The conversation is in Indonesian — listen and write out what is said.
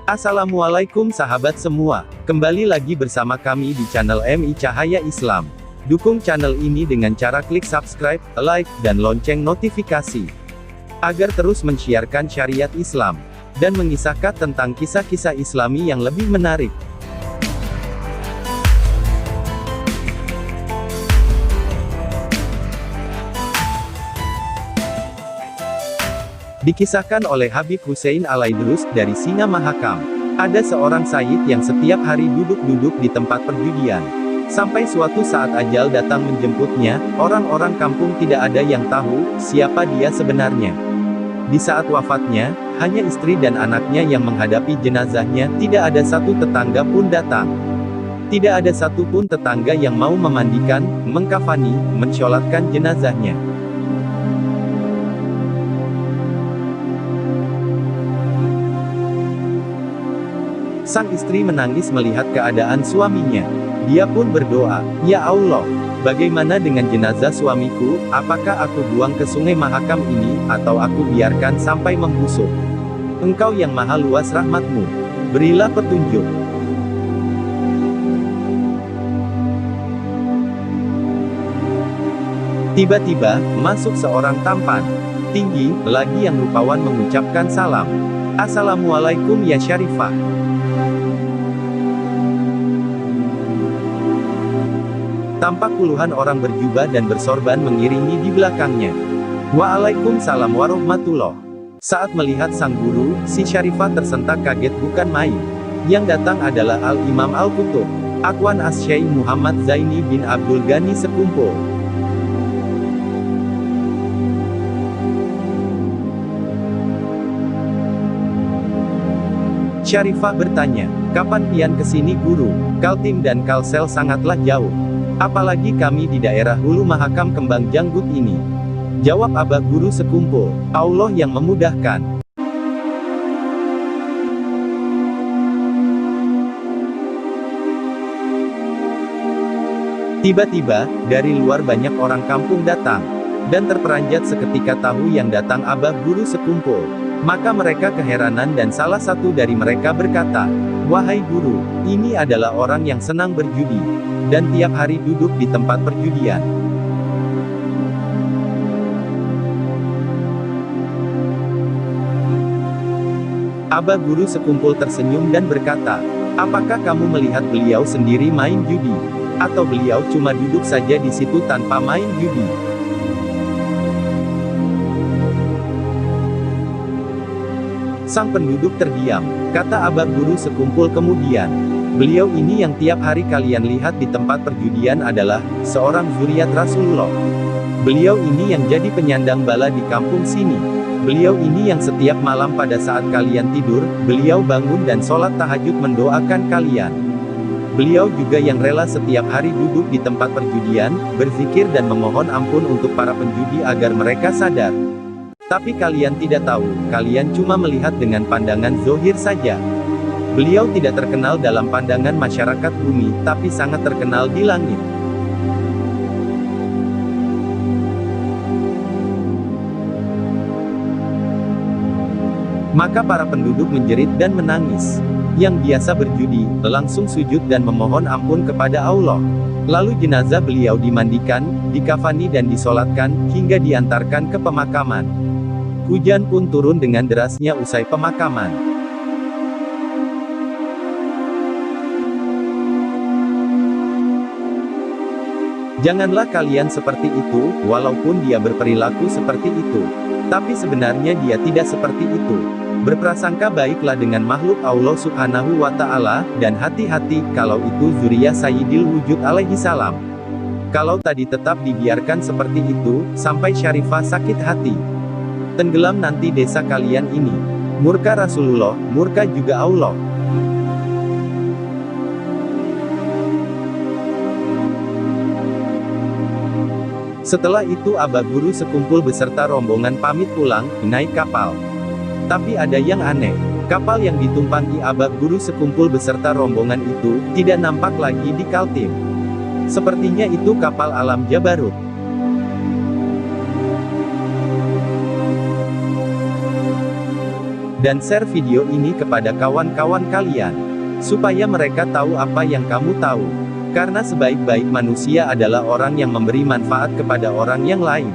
Assalamualaikum sahabat semua, kembali lagi bersama kami di channel MI Cahaya Islam. Dukung channel ini dengan cara klik subscribe, like, dan lonceng notifikasi, agar terus mensiarkan syariat Islam, dan mengisahkan tentang kisah-kisah Islami yang lebih menarik. Dikisahkan oleh Habib Hussein Al-Aidrus dari Singa Mahakam. Ada seorang Sayyid yang setiap hari duduk-duduk di tempat perjudian. Sampai suatu saat ajal datang menjemputnya, orang-orang kampung tidak ada yang tahu siapa dia sebenarnya. Di saat wafatnya, hanya istri dan anaknya yang menghadapi jenazahnya, tidak ada satu tetangga pun datang. Tidak ada satu pun tetangga yang mau memandikan, mengkafani, mensholatkan jenazahnya. Sang istri menangis melihat keadaan suaminya. Dia pun berdoa, "Ya Allah, bagaimana dengan jenazah suamiku? Apakah aku buang ke sungai Mahakam ini, atau aku biarkan sampai membusuk? Engkau yang maha luas rahmatmu, berilah petunjuk." Tiba-tiba, masuk seorang tampan, tinggi, lagi yang rupawan mengucapkan salam. "Assalamualaikum ya Syarifah." Tampak puluhan orang berjubah dan bersorban mengiringi di belakangnya. "Waalaikumsalam warahmatullah." Saat melihat sang guru, si Syarifah tersentak kaget bukan main. Yang datang adalah Al-Imam Al-Qutub, Aqwan As-Syekh Muhammad Zaini bin Abdul Ghani Sekumpul. Syarifah bertanya, "Kapan pian kesini guru? Kaltim dan Kalsel sangatlah jauh. Apalagi kami di daerah Hulu Mahakam Kembang Janggut ini." Jawab Abah Guru Sekumpul, "Allah yang memudahkan." Tiba-tiba, dari luar banyak orang kampung datang, dan terperanjat seketika tahu yang datang Abah Guru Sekumpul. Maka mereka keheranan dan salah satu dari mereka berkata, "Wahai guru, ini adalah orang yang senang berjudi, dan tiap hari duduk di tempat perjudian." Abah Guru Sekumpul tersenyum dan berkata, "Apakah kamu melihat beliau sendiri main judi? Atau beliau cuma duduk saja di situ tanpa main judi?" Sang penduduk terdiam. Kata Abah Guru Sekumpul kemudian, "Beliau ini yang tiap hari kalian lihat di tempat perjudian adalah seorang zuriat Rasulullah. Beliau ini yang jadi penyandang bala di kampung sini. Beliau ini yang setiap malam pada saat kalian tidur, beliau bangun dan sholat tahajud mendoakan kalian. Beliau juga yang rela setiap hari duduk di tempat perjudian, berzikir dan memohon ampun untuk para penjudi agar mereka sadar. Tapi kalian tidak tahu, kalian cuma melihat dengan pandangan zohir saja. Beliau tidak terkenal dalam pandangan masyarakat bumi, tapi sangat terkenal di langit." Maka para penduduk menjerit dan menangis. Yang biasa berjudi, langsung sujud dan memohon ampun kepada Allah. Lalu jenazah beliau dimandikan, dikafani dan disolatkan, hingga diantarkan ke pemakaman. Hujan pun turun dengan derasnya usai pemakaman. Janganlah kalian seperti itu, walaupun dia berperilaku seperti itu. Tapi sebenarnya dia tidak seperti itu. Berprasangka baiklah dengan makhluk Allah Subhanahu wa Ta'ala, dan hati-hati kalau itu zuriyah Sayyidil Wujud alaihi salam. Kalau tadi tetap dibiarkan seperti itu, sampai Syarifah sakit hati. Tenggelam nanti desa kalian ini. Murka Rasulullah, murka juga Allah." Setelah itu Abah Guru Sekumpul beserta rombongan pamit pulang, naik kapal. Tapi ada yang aneh. Kapal yang ditumpangi Abah Guru Sekumpul beserta rombongan itu, tidak nampak lagi di Kaltim. Sepertinya itu kapal Alam Jabarut. Dan share video ini kepada kawan-kawan kalian, supaya mereka tahu apa yang kamu tahu. Karena sebaik-baik manusia adalah orang yang memberi manfaat kepada orang yang lain.